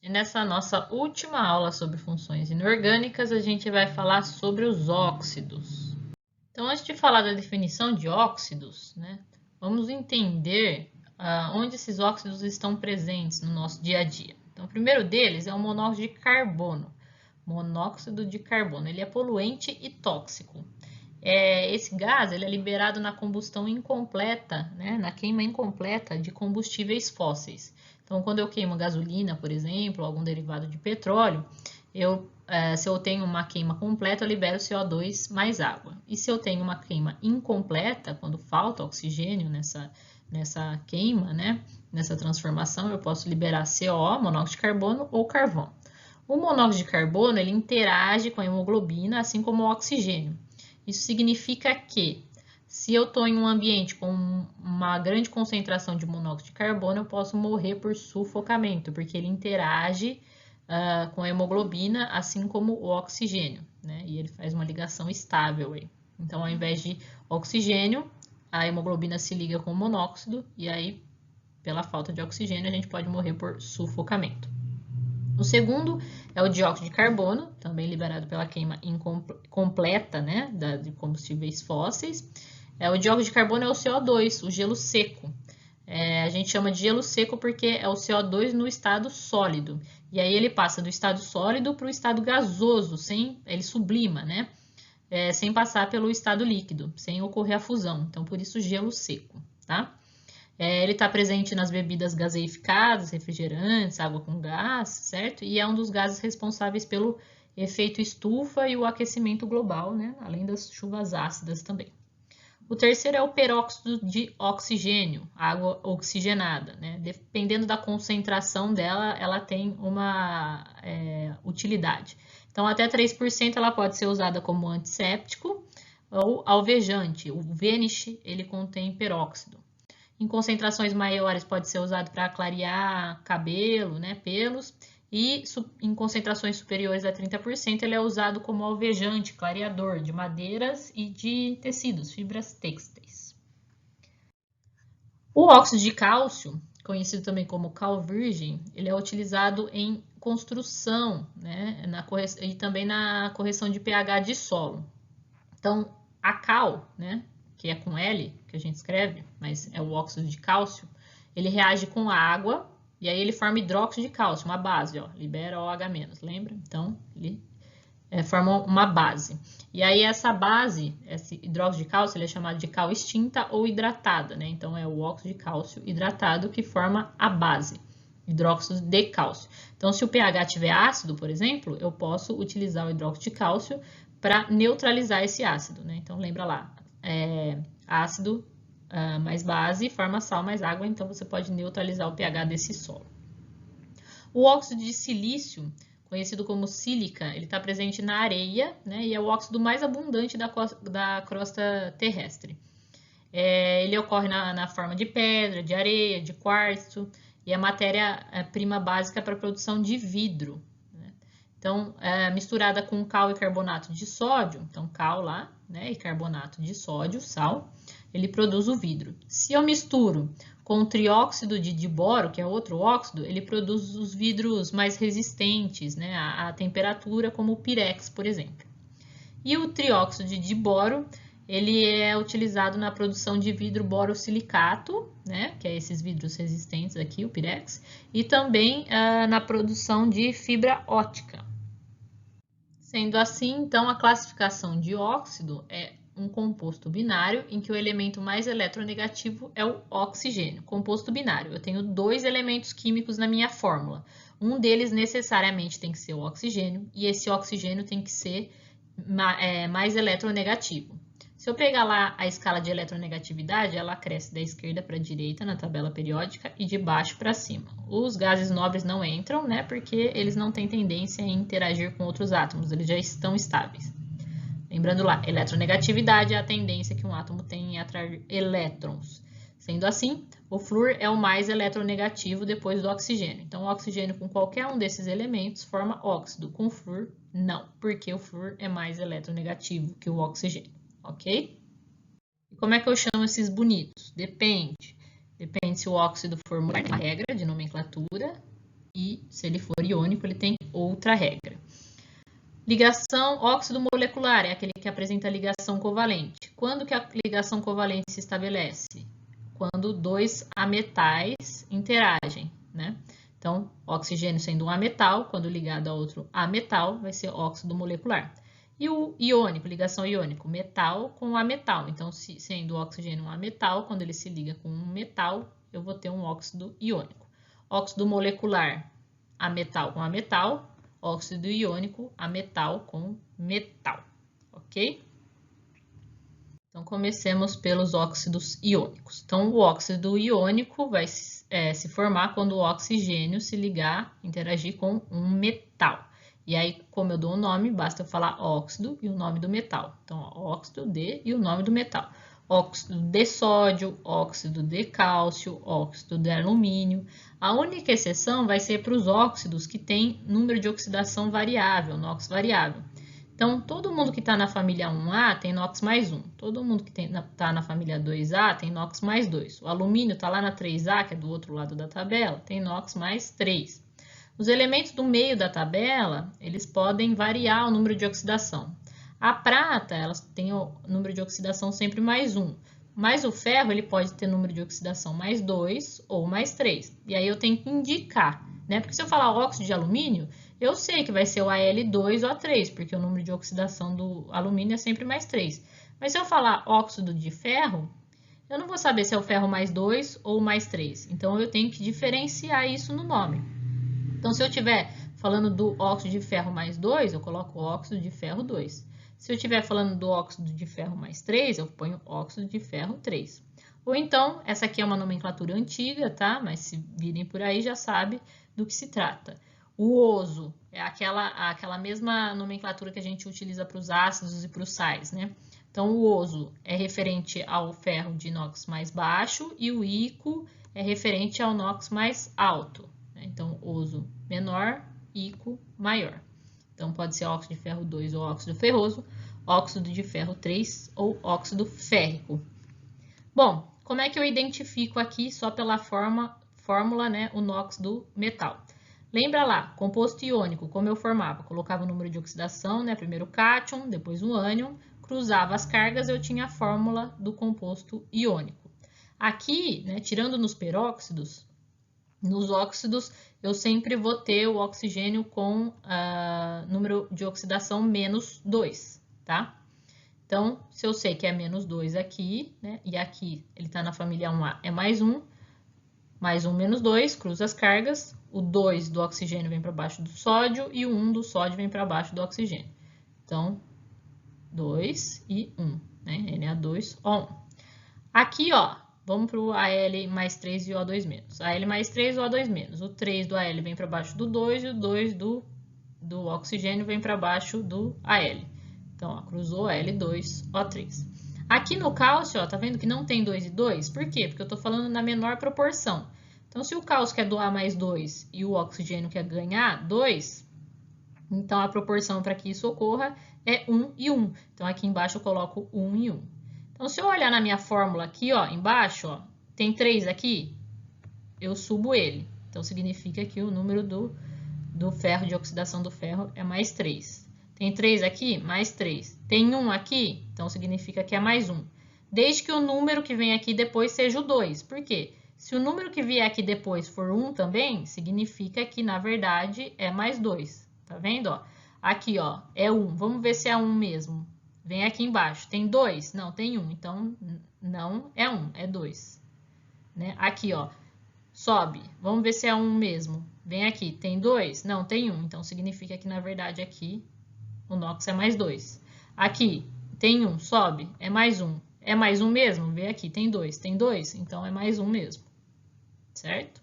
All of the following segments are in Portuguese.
E nessa nossa última aula sobre funções inorgânicas, a gente vai falar sobre os óxidos. Então, antes de falar da definição de óxidos, né, vamos entender onde esses óxidos estão presentes no nosso dia a dia. Então, o primeiro deles é o monóxido de carbono. Monóxido de carbono, ele é poluente e tóxico. Esse gás ele é liberado na combustão incompleta, né, na queima incompleta de combustíveis fósseis. Então, quando eu queimo gasolina, por exemplo, ou algum derivado de petróleo, se eu tenho uma queima completa, eu libero CO2 mais água. E se eu tenho uma queima incompleta, quando falta oxigênio nessa queima, né, nessa transformação, eu posso liberar CO, monóxido de carbono ou carvão. O monóxido de carbono ele interage com a hemoglobina, assim como o oxigênio. Isso significa que, se eu estou em um ambiente com uma grande concentração de monóxido de carbono, eu posso morrer por sufocamento, porque ele interage com a hemoglobina, assim como o oxigênio, né? E ele faz uma ligação estável aí. Então, ao invés de oxigênio, a hemoglobina se liga com o monóxido, e aí, pela falta de oxigênio, a gente pode morrer por sufocamento. O segundo é o dióxido de carbono, também liberado pela queima incompleta, né, de combustíveis fósseis. O dióxido de carbono é o CO2, o gelo seco. A gente chama de gelo seco porque é o CO2 no estado sólido. E aí ele passa do estado sólido para o estado gasoso, ele sublima, né? Sem passar pelo estado líquido, sem ocorrer a fusão. Então, por isso, gelo seco, tá? Ele está presente nas bebidas gaseificadas, refrigerantes, água com gás, certo? E é um dos gases responsáveis pelo efeito estufa e o aquecimento global, né? Além das chuvas ácidas também. O terceiro é o peróxido de oxigênio, água oxigenada, né? Dependendo da concentração dela, ela tem uma utilidade. Então, até 3% ela pode ser usada como antisséptico ou alvejante. O Vanish, ele contém peróxido. Em concentrações maiores pode ser usado para clarear cabelo, né, pelos, e em concentrações superiores a 30% ele é usado como alvejante, clareador de madeiras e de tecidos, fibras têxteis. O óxido de cálcio, conhecido também como cal virgem, ele é utilizado em construção, né, e também na correção de pH de solo. Então, a cal, né, que é com L, que a gente escreve, mas é o óxido de cálcio, ele reage com a água e aí ele forma hidróxido de cálcio, uma base, ó, libera OH-, lembra? Então, ele forma uma base. E aí essa base, esse hidróxido de cálcio, ele é chamado de cal extinta ou hidratada, né? Então, é o óxido de cálcio hidratado que forma a base, hidróxido de cálcio. Então, se o pH estiver ácido, por exemplo, eu posso utilizar o hidróxido de cálcio para neutralizar esse ácido, né? Então, lembra lá, ácido mais base forma sal mais água, então você pode neutralizar o pH desse solo. O óxido de silício, conhecido como sílica, ele está presente na areia, né? E é o óxido mais abundante da crosta terrestre. Ele ocorre na forma de pedra, de areia, de quartzo, e é matéria-prima básica para a produção de vidro. Né? Então, misturada com cal e carbonato de sódio, então cal lá, né, e carbonato de sódio, sal, ele produz o vidro. Se eu misturo com o trióxido de diboro, que é outro óxido, ele produz os vidros mais resistentes, né, à temperatura, como o pirex, por exemplo. E o trióxido de diboro, ele é utilizado na produção de vidro borosilicato, né, que é esses vidros resistentes aqui, o pirex, e também na produção de fibra ótica. Sendo assim, então, a classificação de óxido é um composto binário em que o elemento mais eletronegativo é o oxigênio. Composto binário, eu tenho dois elementos químicos na minha fórmula. Um deles necessariamente tem que ser o oxigênio e esse oxigênio tem que ser mais eletronegativo. Se eu pegar lá a escala de eletronegatividade, ela cresce da esquerda para a direita na tabela periódica e de baixo para cima. Os gases nobres não entram, né, porque eles não têm tendência a interagir com outros átomos, eles já estão estáveis. Lembrando lá, eletronegatividade é a tendência que um átomo tem em atrair elétrons. Sendo assim, o flúor é o mais eletronegativo depois do oxigênio. Então, o oxigênio com qualquer um desses elementos forma óxido, com flúor não, porque o flúor é mais eletronegativo que o oxigênio, ok? E como é que eu chamo esses bonitos? Depende se o óxido for uma regra de nomenclatura e se ele for iônico, ele tem outra regra. Ligação óxido molecular é aquele que apresenta ligação covalente. Quando que a ligação covalente se estabelece? Quando dois ametais interagem, né? Então, oxigênio sendo um ametal, quando ligado a outro ametal, vai ser óxido molecular. E o iônico, ligação iônico, metal com ametal. Então, sendo o oxigênio um ametal, quando ele se liga com um metal, eu vou ter um óxido iônico. Óxido molecular, ametal com ametal. Óxido iônico, ametal com metal, ok? Então, comecemos pelos óxidos iônicos. Então, o óxido iônico vai se formar quando o oxigênio se ligar, interagir com um metal. E aí, como eu dou o nome, basta eu falar óxido e o nome do metal. Então, óxido de e o nome do metal. Óxido de sódio, óxido de cálcio, óxido de alumínio. A única exceção vai ser para os óxidos que têm número de oxidação variável, NOx variável. Então, todo mundo que está na família 1A tem NOx mais 1. Todo mundo que está na família 2A tem NOx mais 2. O alumínio está lá na 3A, que é do outro lado da tabela, tem NOx mais 3. Os elementos do meio da tabela, eles podem variar o número de oxidação. A prata, elas têm o número de oxidação sempre mais 1. Mas o ferro, ele pode ter número de oxidação mais 2 ou mais 3. E aí eu tenho que indicar, né? Porque se eu falar óxido de alumínio, eu sei que vai ser o Al2 ou A3, porque o número de oxidação do alumínio é sempre mais 3. Mas se eu falar óxido de ferro, eu não vou saber se é o ferro mais 2 ou mais 3. Então, eu tenho que diferenciar isso no nome. Então, se eu estiver falando do óxido de ferro mais 2, eu coloco óxido de ferro 2. Se eu estiver falando do óxido de ferro mais 3, eu ponho óxido de ferro 3. Ou então, essa aqui é uma nomenclatura antiga, tá? Mas se virem por aí já sabe do que se trata. O oso é aquela mesma nomenclatura que a gente utiliza para os ácidos e para os sais, né? Então, o oso é referente ao ferro de inox mais baixo e o ico é referente ao inox mais alto. Né? Então, oso menor, ico maior. Então, pode ser óxido de ferro 2 ou óxido ferroso, óxido de ferro 3 ou óxido férrico. Bom, como é que eu identifico aqui, só pela fórmula, né, o NOx do metal? Lembra lá, composto iônico, como eu formava? Colocava o número de oxidação, né, primeiro o cátion, depois o ânion, cruzava as cargas, eu tinha a fórmula do composto iônico. Aqui, né, tirando nos peróxidos, nos óxidos, eu sempre vou ter o oxigênio com número de oxidação menos 2, tá? Então, se eu sei que é menos 2 aqui, né, e aqui ele está na família 1A, é mais 1, menos 2, cruza as cargas, o 2 do oxigênio vem para baixo do sódio e o 1 do sódio vem para baixo do oxigênio. Então, 2 e 1, né, Na2O1. Aqui, ó, vamos para o Al mais 3 e O2 menos. Al mais 3 e O2 menos. O 3 do Al vem para baixo do 2 e o 2 do oxigênio vem para baixo do Al. Então, ó, cruzou L2, O3. Aqui no cálcio, ó, tá vendo que não tem 2 e 2? Por quê? Porque eu tô falando na menor proporção. Então, se o cálcio quer doar mais 2 e o oxigênio quer ganhar 2, então a proporção para que isso ocorra é 1 e 1. Então, aqui embaixo eu coloco 1 e 1. Então, se eu olhar na minha fórmula aqui, ó, embaixo, ó, tem 3 aqui, eu subo ele. Então, significa que o número do ferro, de oxidação do ferro, é mais 3. Tem 3 aqui? Mais 3. Tem 1 aqui? Então, significa que é mais 1. Desde que o número que vem aqui depois seja o 2. Por quê? Se o número que vier aqui depois for 1 também, significa que, na verdade, é mais 2. Tá vendo? Ó? Aqui, ó, é 1. Vamos ver se é 1 mesmo. Vem aqui embaixo. Tem 2? Não, tem 1. Então, não é 1, é 2. Né? Aqui, ó, sobe. Vamos ver se é 1 mesmo. Vem aqui. Tem 2? Não, tem 1. Então, significa que, na verdade, aqui o NOx é mais 2. Aqui, tem 1, sobe, é mais 1. É mais 1 mesmo? Vê aqui, tem 2. Tem 2? Então, é mais 1 mesmo. Certo?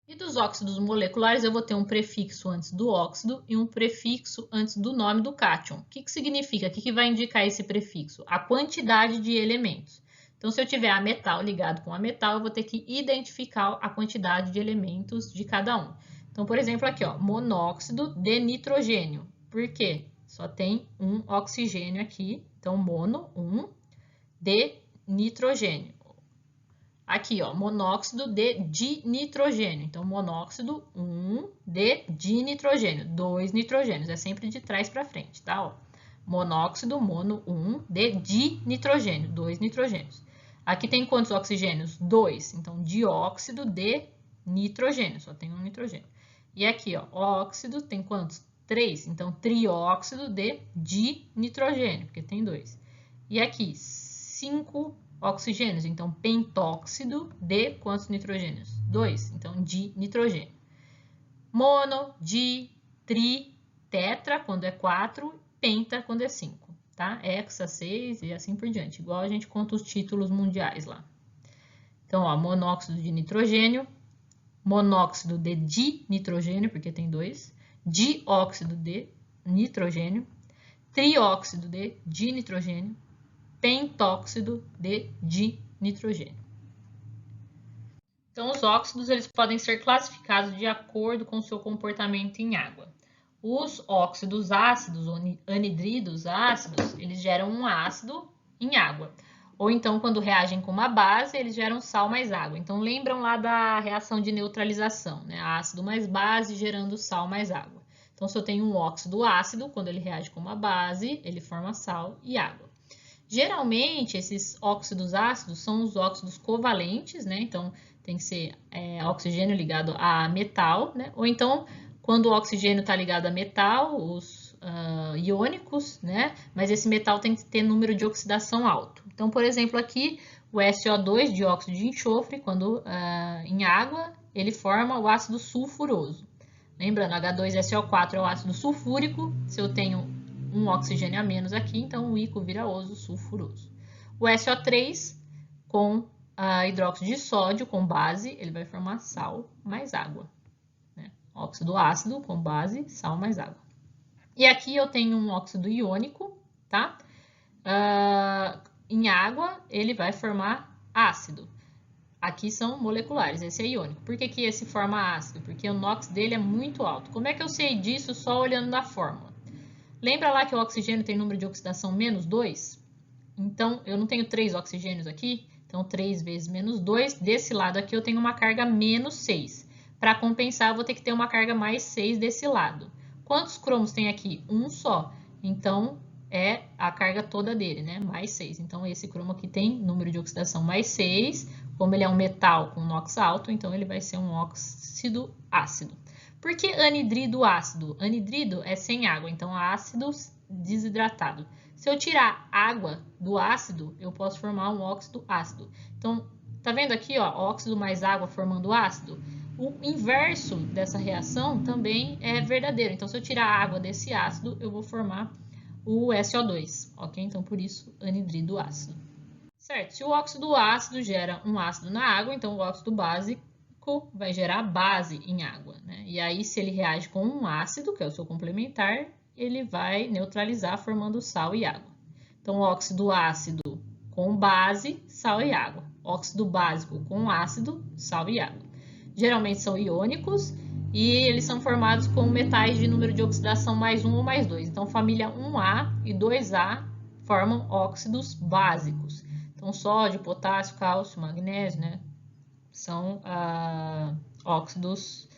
E dos óxidos moleculares, eu vou ter um prefixo antes do óxido e um prefixo antes do nome do cátion. O que significa? O que vai indicar esse prefixo? A quantidade de elementos. Então, se eu tiver a metal ligado com a metal, eu vou ter que identificar a quantidade de elementos de cada um. Então, por exemplo, aqui, ó, monóxido de nitrogênio. Por quê? Só tem um oxigênio aqui. Então, mono, 1, de nitrogênio. Aqui, ó, monóxido de dinitrogênio. Então, monóxido 1 de dinitrogênio, 2 nitrogênios. É sempre de trás para frente, tá? Ó, monóxido, mono 1 de dinitrogênio, 2 nitrogênios. Aqui tem quantos oxigênios? 2. Então, dióxido de nitrogênio, só tem um nitrogênio. E aqui, ó, óxido tem quantos? 3. Então, trióxido de dinitrogênio, porque tem 2. E aqui, 5 oxigênios. Então, pentóxido de quantos nitrogênios? 2. Então, dinitrogênio. Mono, di, tri, tetra, quando é 4, penta, quando é 5. Tá? Hexa, 6 e assim por diante. Igual a gente conta os títulos mundiais lá. Então, ó, monóxido de nitrogênio, monóxido de dinitrogênio, porque tem 2, dióxido de nitrogênio, trióxido de dinitrogênio, pentóxido de dinitrogênio. Então, os óxidos eles podem ser classificados de acordo com o seu comportamento em água. Os óxidos ácidos, ou anidridos ácidos, eles geram um ácido em água. Ou então, quando reagem com uma base, eles geram sal mais água. Então, lembram lá da reação de neutralização, né? Ácido mais base gerando sal mais água. Então, se eu tenho um óxido ácido, quando ele reage com uma base, ele forma sal e água. Geralmente, esses óxidos ácidos são os óxidos covalentes, né? Então, tem que ser oxigênio ligado a metal, né? Ou então, quando o oxigênio está ligado a metal, os iônicos, né? Mas esse metal tem que ter número de oxidação alto. Então, por exemplo, aqui, o SO2, dióxido de enxofre, quando em água, ele forma o ácido sulfuroso. Lembrando, H2SO4 é o ácido sulfúrico. Se eu tenho um oxigênio a menos aqui, então o ícaro vira oso sulfuroso. O SO3 com hidróxido de sódio com base, ele vai formar sal mais água. Né? Óxido ácido com base, sal mais água. E aqui eu tenho um óxido iônico, tá? Em água, ele vai formar ácido. Aqui são moleculares, esse é iônico. Por que que esse forma ácido? Porque o NOx dele é muito alto. Como é que eu sei disso só olhando na fórmula? Lembra lá que o oxigênio tem número de oxidação menos 2? Então, eu não tenho 3 oxigênios aqui, então 3 vezes menos 2. Desse lado aqui eu tenho uma carga menos 6. Para compensar, eu vou ter que ter uma carga mais 6 desse lado. Quantos cromos tem aqui? Um só. Então, é a carga toda dele, né? Mais 6. Então, esse cromo aqui tem número de oxidação mais 6. Como ele é um metal com NOx alto, então ele vai ser um óxido ácido. Por que anidrido ácido? Anidrido é sem água, então ácido desidratado. Se eu tirar água do ácido, eu posso formar um óxido ácido. Então, tá vendo aqui, ó, óxido mais água formando ácido? O inverso dessa reação também é verdadeiro. Então, se eu tirar a água desse ácido, eu vou formar o SO2, ok? Então, por isso, anidrido ácido. Certo, se o óxido ácido gera um ácido na água, então o óxido básico vai gerar base em água, né? E aí, se ele reage com um ácido, que é o seu complementar, ele vai neutralizar formando sal e água. Então, óxido ácido com base, sal e água. Óxido básico com ácido, sal e água. Geralmente são iônicos e eles são formados com metais de número de oxidação mais 1 ou mais 2. Então, família 1A e 2A formam óxidos básicos. Então, sódio, potássio, cálcio, magnésio, né? São óxidos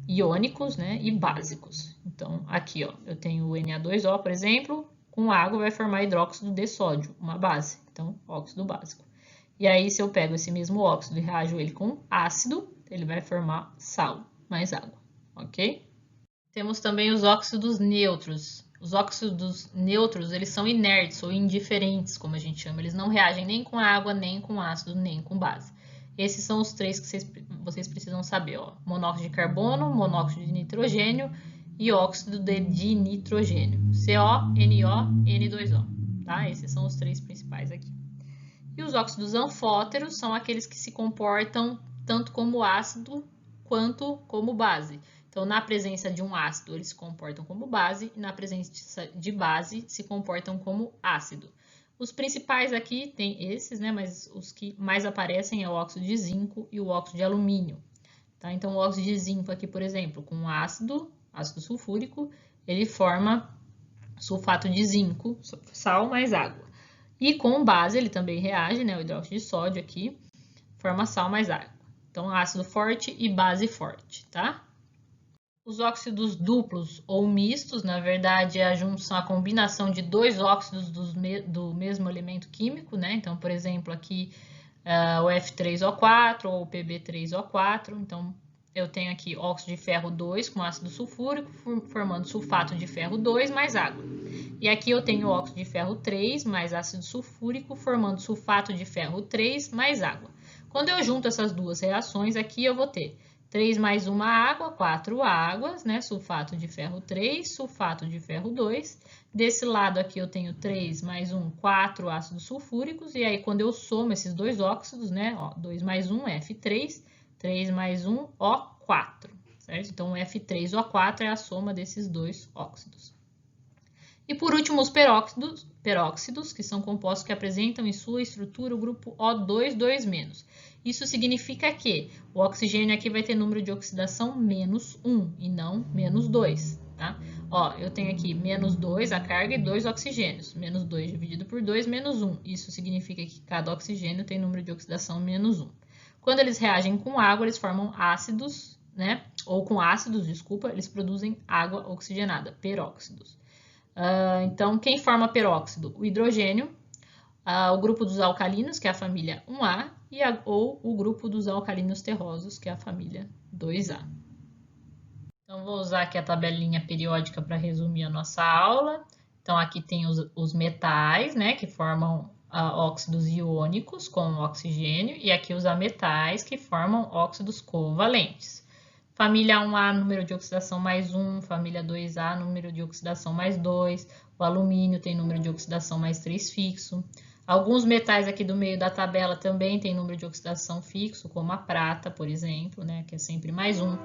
iônicos, né? E básicos. Então, aqui, ó, eu tenho o Na2O, por exemplo, com água vai formar hidróxido de sódio, uma base. Então, óxido básico. E aí, se eu pego esse mesmo óxido e reajo ele com ácido, ele vai formar sal mais água, ok? Temos também os óxidos neutros. Os óxidos neutros, eles são inertes ou indiferentes, como a gente chama. Eles não reagem nem com água, nem com ácido, nem com base. Esses são os três que vocês precisam saber, ó. Monóxido de carbono, monóxido de nitrogênio e óxido de dinitrogênio. CO, NO, N2O, tá? Esses são os três principais aqui. E os óxidos anfóteros são aqueles que se comportam tanto como ácido quanto como base. Então, na presença de um ácido, eles se comportam como base, e na presença de base, se comportam como ácido. Os principais aqui tem esses, né? Mas os que mais aparecem é o óxido de zinco e o óxido de alumínio. Tá? Então, o óxido de zinco aqui, por exemplo, com ácido sulfúrico, ele forma sulfato de zinco, sal mais água. E com base, ele também reage, né? O hidróxido de sódio aqui, forma sal mais água. Então, ácido forte e base forte, tá? Os óxidos duplos ou mistos, na verdade, é a junção, a combinação de dois óxidos do mesmo elemento químico, né? Então, por exemplo, aqui o F3O4 ou o Pb3O4. Então, eu tenho aqui óxido de ferro 2 com ácido sulfúrico, formando sulfato de ferro 2 mais água. E aqui eu tenho óxido de ferro 3 mais ácido sulfúrico, formando sulfato de ferro 3 mais água. Quando eu junto essas duas reações, aqui eu vou ter 3 mais uma água, 4 águas, né? Sulfato de ferro 3, sulfato de ferro 2. Desse lado aqui eu tenho 3 mais 1, 4 ácidos sulfúricos. E aí, quando eu somo esses dois óxidos, né? Ó, 2 mais 1, F3, 3 mais 1, O4, certo? Então, o F3O4 é a soma desses dois óxidos. E por último, os peróxidos, que são compostos que apresentam em sua estrutura o grupo O2, 2-. Isso significa que o oxigênio aqui vai ter número de oxidação menos 1 e não menos 2, tá? Ó, eu tenho aqui menos 2 a carga e 2 oxigênios. Menos 2 dividido por 2, menos 1. Isso significa que cada oxigênio tem número de oxidação menos 1. Quando eles reagem com água, eles formam ácidos, né? Ou com ácidos, desculpa, eles produzem água oxigenada, peróxidos. Então, quem forma peróxido? O hidrogênio, o grupo dos alcalinos, que é a família 1A, ou o grupo dos alcalinos terrosos, que é a família 2A. Então, vou usar aqui a tabelinha periódica para resumir a nossa aula. Então, aqui tem os metais, né, que formam óxidos iônicos com oxigênio, e aqui os ametais, que formam óxidos covalentes. Família 1A, número de oxidação mais 1, família 2A, número de oxidação mais 2, o alumínio tem número de oxidação mais 3 fixo. Alguns metais aqui do meio da tabela também tem número de oxidação fixo, como a prata, por exemplo, né, que é sempre mais 1.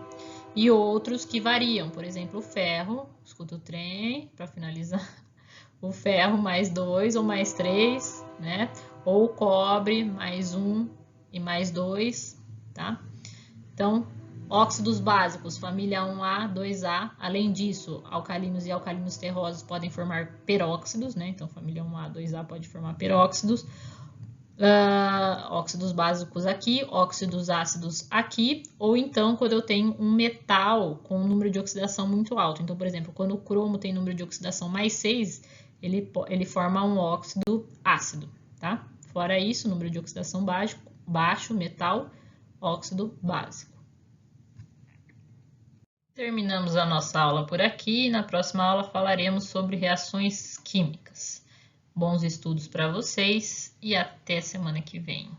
E outros que variam, por exemplo, o ferro, escuta o trem, para finalizar, o ferro mais 2 ou mais 3, né, ou o cobre mais 1 e mais 2, tá? Então, óxidos básicos, família 1A, 2A. Além disso, alcalinos e alcalinos terrosos podem formar peróxidos, né? Então, família 1A, 2A pode formar peróxidos. Óxidos básicos aqui, óxidos ácidos aqui. Ou então, quando eu tenho um metal com um número de oxidação muito alto. Então, por exemplo, quando o cromo tem número de oxidação mais 6, ele forma um óxido ácido, tá? Fora isso, número de oxidação baixo, metal, óxido básico. Terminamos a nossa aula por aqui. Na próxima aula falaremos sobre reações químicas. Bons estudos para vocês e até semana que vem.